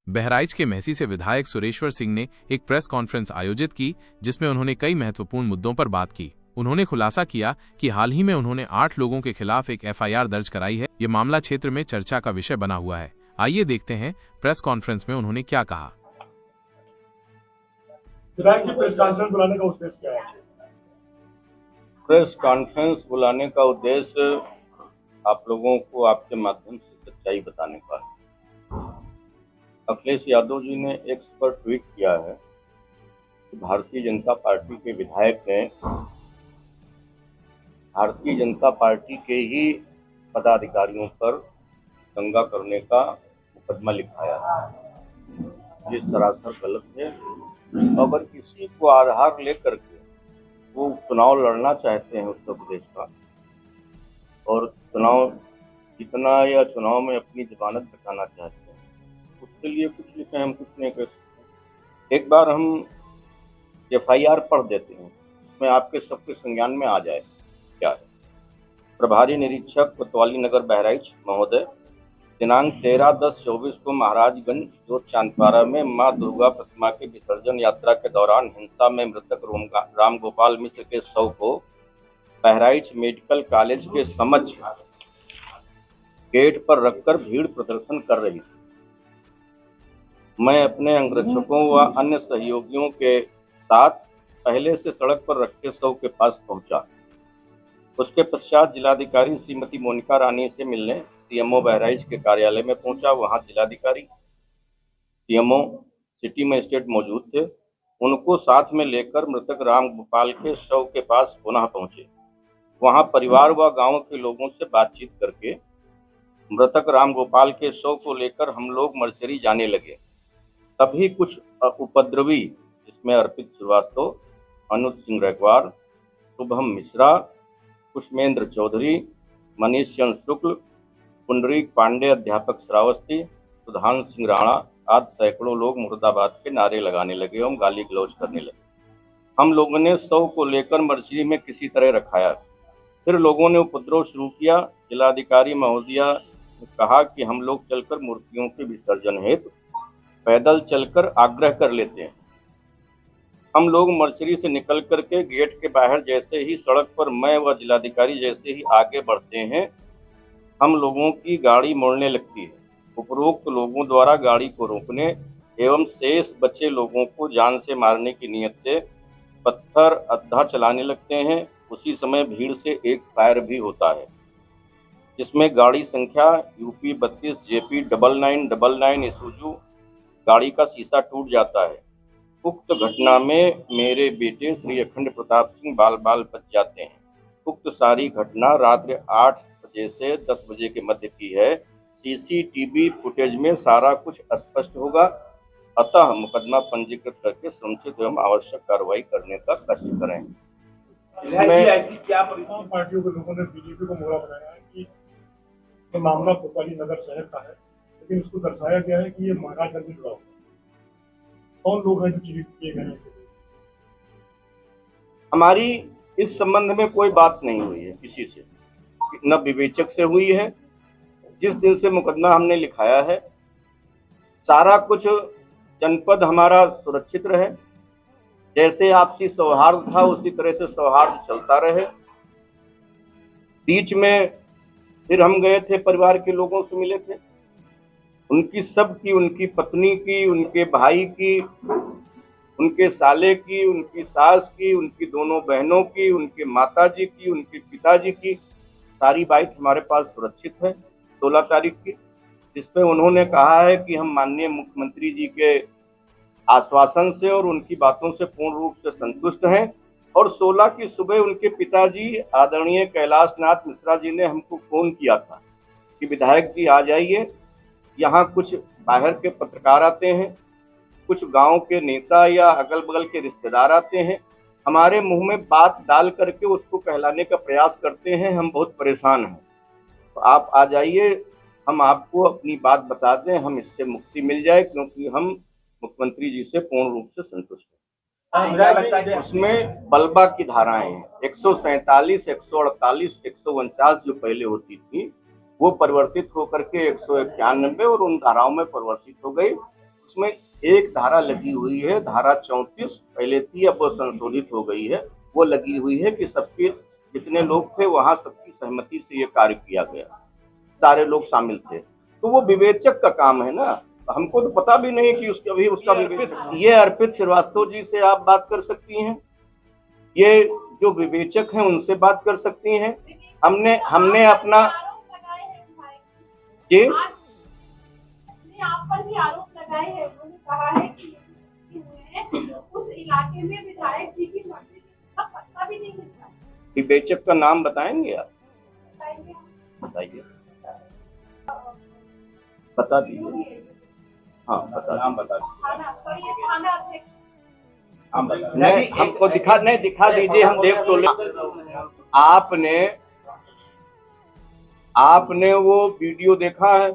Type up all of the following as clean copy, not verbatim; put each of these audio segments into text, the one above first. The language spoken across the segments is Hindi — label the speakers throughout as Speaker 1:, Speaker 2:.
Speaker 1: बहराइच के मेहसी से विधायक सुरेश्वर सिंह ने एक प्रेस कॉन्फ्रेंस आयोजित की, जिसमें उन्होंने कई महत्वपूर्ण मुद्दों पर बात की। उन्होंने खुलासा किया कि हाल ही में उन्होंने 8 लोगों के खिलाफ एक एफआईआर दर्ज कराई है। ये मामला क्षेत्र में चर्चा का विषय बना हुआ है। आइए देखते हैं प्रेस कॉन्फ्रेंस में उन्होंने क्या कहा।
Speaker 2: विधायक जी, प्रेस कॉन्फ्रेंस बुलाने का उद्देश्य क्या है?
Speaker 3: प्रेस कॉन्फ्रेंस बुलाने का उद्देश्य आप लोगों को आपके माध्यम से सच्चाई बताने का है। अखिलेश यादव जी ने एक्स पर ट्वीट किया है कि भारतीय जनता पार्टी के विधायक ने भारतीय जनता पार्टी के ही पदाधिकारियों पर दंगा करने का मुकदमा लिखाया है। ये सरासर गलत है। अगर किसी को आधार लेकर के वो चुनाव लड़ना चाहते हैं उत्तर प्रदेश का और चुनाव जीतना या चुनाव में अपनी जमानत बचाना चाहते हैं, उसके लिए कुछ लिखे, हम कुछ नहीं कर सकते। एक बार हम एफआईआर पढ़ देते हैं, इसमें आपके सबके संज्ञान में आ जाए क्या है। प्रभारी निरीक्षक कोतवाली नगर बहराइच महोदय दिनांक 13/10/24 को महाराजगंज जोत चांदपारा में मां दुर्गा प्रतिमा के विसर्जन यात्रा के दौरान हिंसा में मृतक रामगोपाल मिश्र के शव को बहराइच मेडिकल कॉलेज के समक्ष गेट पर रखकर भीड़ प्रदर्शन कर रही थी। मैं अपने अंगरक्षकों व अन्य सहयोगियों के साथ पहले से सड़क पर रखे शव के पास पहुंचा। उसके पश्चात जिलाधिकारी श्रीमती मोनिका रानी से मिलने सीएमओ बहराइच के कार्यालय में पहुंचा। वहां जिलाधिकारी, सीएमओ, सिटी मजिस्ट्रेट मौजूद थे। उनको साथ में लेकर मृतक रामगोपाल के शव के पास पुनः पहुंचे। वहां परिवार व गांव के लोगों से बातचीत करके मृतक रामगोपाल के शव को लेकर हम लोग मर्चरी जाने लगे। तभी कुछ उपद्रवी, जिसमें अर्पित श्रीवास्तव, अनुज सिंह रैकवार, शुभम मिश्रा, पुष्पेंद्र चौधरी, मनीष चंद्र शुक्ल, पुंडरीक पांडे, अध्यापक श्रावस्ती, सुधांशु सिंह राणा आदि सैकड़ों लोग मुर्दाबाद के नारे लगाने लगे एवं गाली गलौज करने लगे। हम लोगों ने शव को लेकर मर्चरी में किसी तरह रखाया। फिर लोगों ने उपद्रव शुरू किया। जिलाधिकारी महोदया ने कहा कि हम लोग चलकर मूर्तियों के विसर्जन हेतु पैदल चलकर आग्रह कर लेते हैं। हम लोग मर्चरी से निकल करके गेट के बाहर जैसे ही सड़क पर मैं व जिलाधिकारी जैसे ही आगे बढ़ते हैं, हम लोगों की गाड़ी मुड़ने लगती है। उपरोक्त लोगों द्वारा गाड़ी को रोकने एवं शेष बचे लोगों को जान से मारने की नीयत से पत्थर अद्धा चलाने लगते हैं। उसी समय भीड़ से एक फायर भी होता है, जिसमें गाड़ी संख्या यूपी 32 JP 9999 ईसुजू गाड़ी का शीशा टूट जाता है। उक्त घटना में मेरे बेटे श्री अखंड प्रताप सिंह बाल बच जाते हैं। उक्त सारी घटना रात्रि 8 बजे से 10 बजे के मध्य की है। सीसीटीवी फुटेज में सारा कुछ स्पष्ट होगा। अतः मुकदमा पंजीकृत करके समुचित एवं आवश्यक कार्रवाई करने का कष्ट करें।
Speaker 2: इसमें ऐसी क्या परिस्थिति पार्टियों के लोगों ने बीजेपी को मोहरा बनाया है कि ये मामला कोतवाली नगर शहर का है, लेकिन उसको दर्शाया गया है कि ये महाराजगंज से जुड़ा हुआ है। कौन लोग हैं जो चिन्हित किए गए हैं?
Speaker 3: हमारी इस संबंध में कोई बात नहीं हुई है किसी से, न विवेचक से हुई है। जिस दिन से मुकदमा हमने लिखाया है, सारा कुछ जनपद हमारा सुरक्षित रहे। जैसे आपसी सौहार्द था उसी तरह से सौहार्द चलता रहे। बीच में फिर हम गए थे, परिवार के लोगों से मिले थे। उनकी सबकी, उनकी पत्नी की, उनके भाई की, उनके साले की, उनकी सास की, उनकी दोनों बहनों की, उनके माताजी की, उनके पिताजी की सारी बाइट हमारे पास सुरक्षित है 16 तारीख की, जिसपे उन्होंने कहा है कि हम माननीय मुख्यमंत्री जी के आश्वासन से और उनकी बातों से पूर्ण रूप से संतुष्ट हैं। और 16 की सुबह उनके पिताजी आदरणीय कैलाश नाथ मिश्रा जी ने हमको फोन किया था कि विधायक जी आ जाइए, यहाँ कुछ बाहर के पत्रकार आते हैं, कुछ गांव के नेता या अगल बगल के रिश्तेदार आते हैं, हमारे मुंह में बात डाल करके उसको कहलाने का प्रयास करते हैं। हम बहुत परेशान हैं, तो आप आ जाइए, हम आपको अपनी बात बता दें, हम इससे मुक्ति मिल जाए, क्योंकि हम मुख्यमंत्री जी से पूर्ण रूप से संतुष्ट हैं। उसमें बलबा की धाराएं हैं 147, 148, 149 जो पहले होती थी, वो परिवर्तित होकर के 191 और उन धाराओं में परिवर्तित हो गई। उसमें एक धारा लगी हुई है, धारा 34 पहले थी, अब वो संशोधित हो गई है। वो लगी हुई है कि सबके जितने लोग थे वहां सबकी सहमति से ये कार्य किया गया, सारे लोग शामिल थे। तो वो विवेचक का काम है ना, हमको तो पता भी नहीं कि उसका भी उसका विवेचक। ये अर्पित श्रीवास्तव जी से आप बात कर सकती हैं, ये जो विवेचक हैं उनसे बात कर सकती हैं। हमने अपना जी
Speaker 4: आप पर भी आरोप लगाए हैं, उन्होंने कहा है कि उस इलाके में विधायक जी की मर्जी का पत्ता भी नहीं मिलता।
Speaker 3: विवेचक का नाम बताएंगे आप? बताइए, बता दीजिए। हाँ नाम बता दीजिए। नहीं हमको दिखा दीजिए, हम देख तो ले। आपने वो वीडियो देखा है?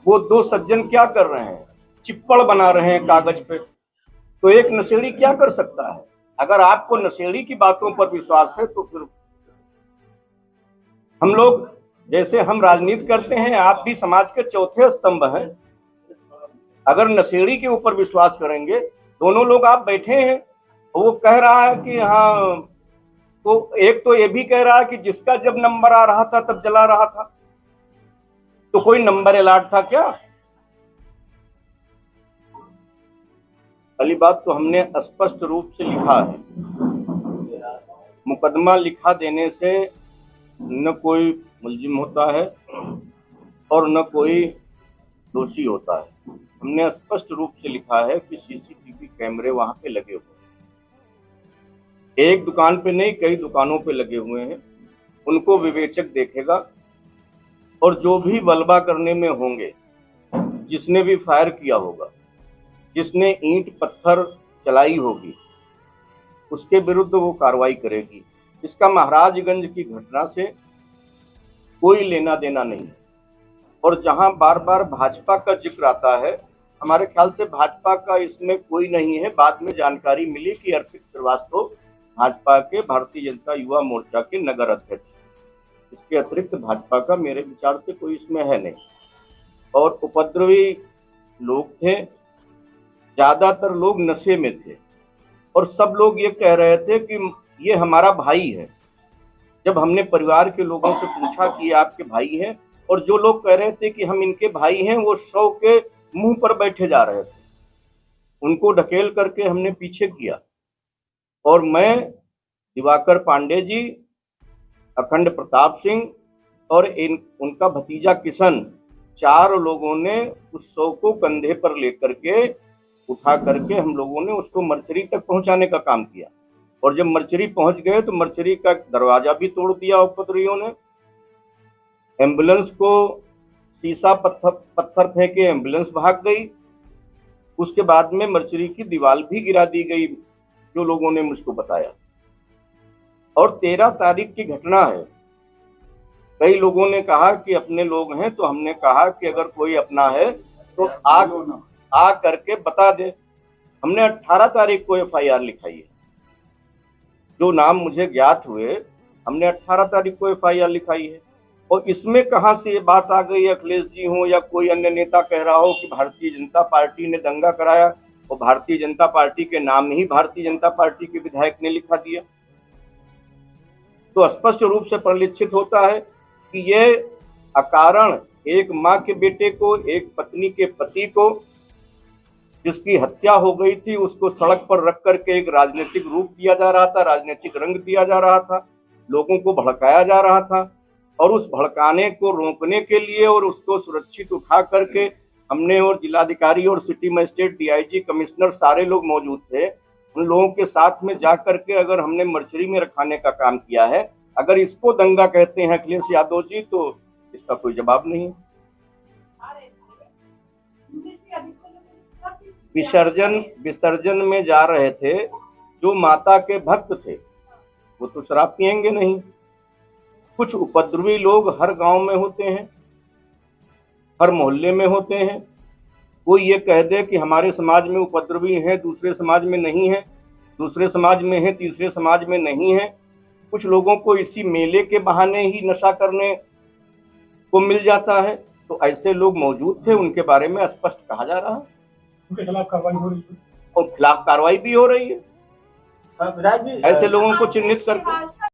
Speaker 3: वो दो सज्जन क्या कर रहे हैं? चिप्पड़ बना रहे हैं कागज पे। तो एक नशेड़ी क्या कर सकता है? अगर आपको नशेड़ी की बातों पर विश्वास है तो फिर हम लोग, जैसे हम राजनीति करते हैं, आप भी समाज के चौथे स्तंभ हैं। अगर नशेड़ी के ऊपर विश्वास करेंगे, दोनों लोग आप बैठे हैं, वो कह रहा है कि हाँ, तो एक तो ये भी कह रहा है कि जिसका जब नंबर आ रहा था तब जला रहा था, तो कोई नंबर अलॉट था क्या? पहली बात तो हमने स्पष्ट रूप से लिखा है, मुकदमा लिखा देने से न कोई मुलजिम होता है और न कोई दोषी होता है। हमने स्पष्ट रूप से लिखा है कि सीसीटीवी कैमरे वहां पे लगे हुए हैं, एक दुकान पे नहीं कई दुकानों पे लगे हुए हैं। उनको विवेचक देखेगा और जो भी बलवा करने में होंगे, जिसने भी फायर किया होगा, जिसने ईंट पत्थर चलाई होगी, उसके विरुद्ध वो कार्रवाई करेगी। इसका महाराजगंज की घटना से कोई लेना देना नहीं है। और जहां बार बार भाजपा का जिक्र आता है, हमारे ख्याल से भाजपा का इसमें कोई नहीं है। बाद में जानकारी मिली कि अर्पित श्रीवास्तव भाजपा के भारतीय जनता युवा मोर्चा के नगर अध्यक्ष, इसके अतिरिक्त भाजपा का मेरे विचार से कोई इसमें है नहीं। और उपद्रवी लोग थे, ज्यादातर लोग नशे में थे और सब लोग ये कह रहे थे कि ये हमारा भाई है। जब हमने परिवार के लोगों से पूछा कि ये आपके भाई हैं, और जो लोग कह रहे थे कि हम इनके भाई हैं, वो शव के मुंह पर बैठे जा रहे थे। उनको ढकेल करके हमने पीछे किया और मैं, दिवाकर पांडे जी, अखंड प्रताप सिंह और उनका भतीजा किशन, 4 लोगों ने उस शव को कंधे पर लेकर के उठा करके हम लोगों ने उसको मर्चरी तक पहुंचाने का काम किया। और जब मर्चरी पहुंच गए तो मर्चरी का दरवाजा भी तोड़ दिया उपद्रवियों ने। एम्बुलेंस को शीशा पत्थर फेंके, एम्बुलेंस भाग गई। उसके बाद में मर्चरी की दीवार भी गिरा दी गई, जो लोगों ने मुझको बताया। और 13 तारीख की घटना है। कई लोगों ने कहा कि अपने लोग हैं, तो हमने कहा कि अगर कोई अपना है तो आ करके बता दे। हमने 18 तारीख को FIR लिखाई है। जो नाम मुझे ज्ञात हुए, हमने 18 तारीख को FIR लिखाई है। और इसमें कहां से ये बात आ गई, अखिलेश जी हो या कोई अन्य नेता कह रहा हो कि भारतीय जनता पार्टी ने दंगा कराया, और भारतीय जनता पार्टी के नाम ही भारतीय जनता पार्टी के विधायक ने लिखा दिया। तो स्पष्ट रूप से परिलक्षित होता है कि ये अकारण एक माँ के बेटे को, एक पत्नी के पति को, जिसकी हत्या हो गई थी, उसको सड़क पर रख करके एक राजनीतिक रूप दिया जा रहा था, राजनीतिक रंग दिया जा रहा था, लोगों को भड़काया जा रहा था। और उस भड़काने को रोकने के लिए और उसको सुरक्षित उठा करके हमने, और जिलाधिकारी और सिटी मजिस्ट्रेट, DIG, कमिश्नर, सारे लोग मौजूद थे। उन लोगों के साथ में जा करके अगर हमने मर्चरी में रखाने का काम किया है, अगर इसको दंगा कहते हैं अखिलेश यादव जी, तो इसका कोई जवाब नहीं। विसर्जन में जा रहे थे जो माता के भक्त थे, वो तो शराब पिएंगे नहीं। कुछ उपद्रवी लोग हर गांव में होते हैं, हर मोहल्ले में होते हैं। कोई ये कह दे कि हमारे समाज में उपद्रवी हैं, दूसरे समाज में नहीं है, दूसरे समाज में है, तीसरे समाज में नहीं है। कुछ लोगों को इसी मेले के बहाने ही नशा करने को मिल जाता है। तो ऐसे लोग मौजूद थे, उनके बारे में स्पष्ट कहा जा रहा है।
Speaker 2: उनके खिलाफ कार्रवाई हो रही है
Speaker 3: और खिलाफ कार्रवाई भी हो रही है
Speaker 5: विधायक जी
Speaker 3: ऐसे लोगों को चिन्हित करके।
Speaker 4: रास्ता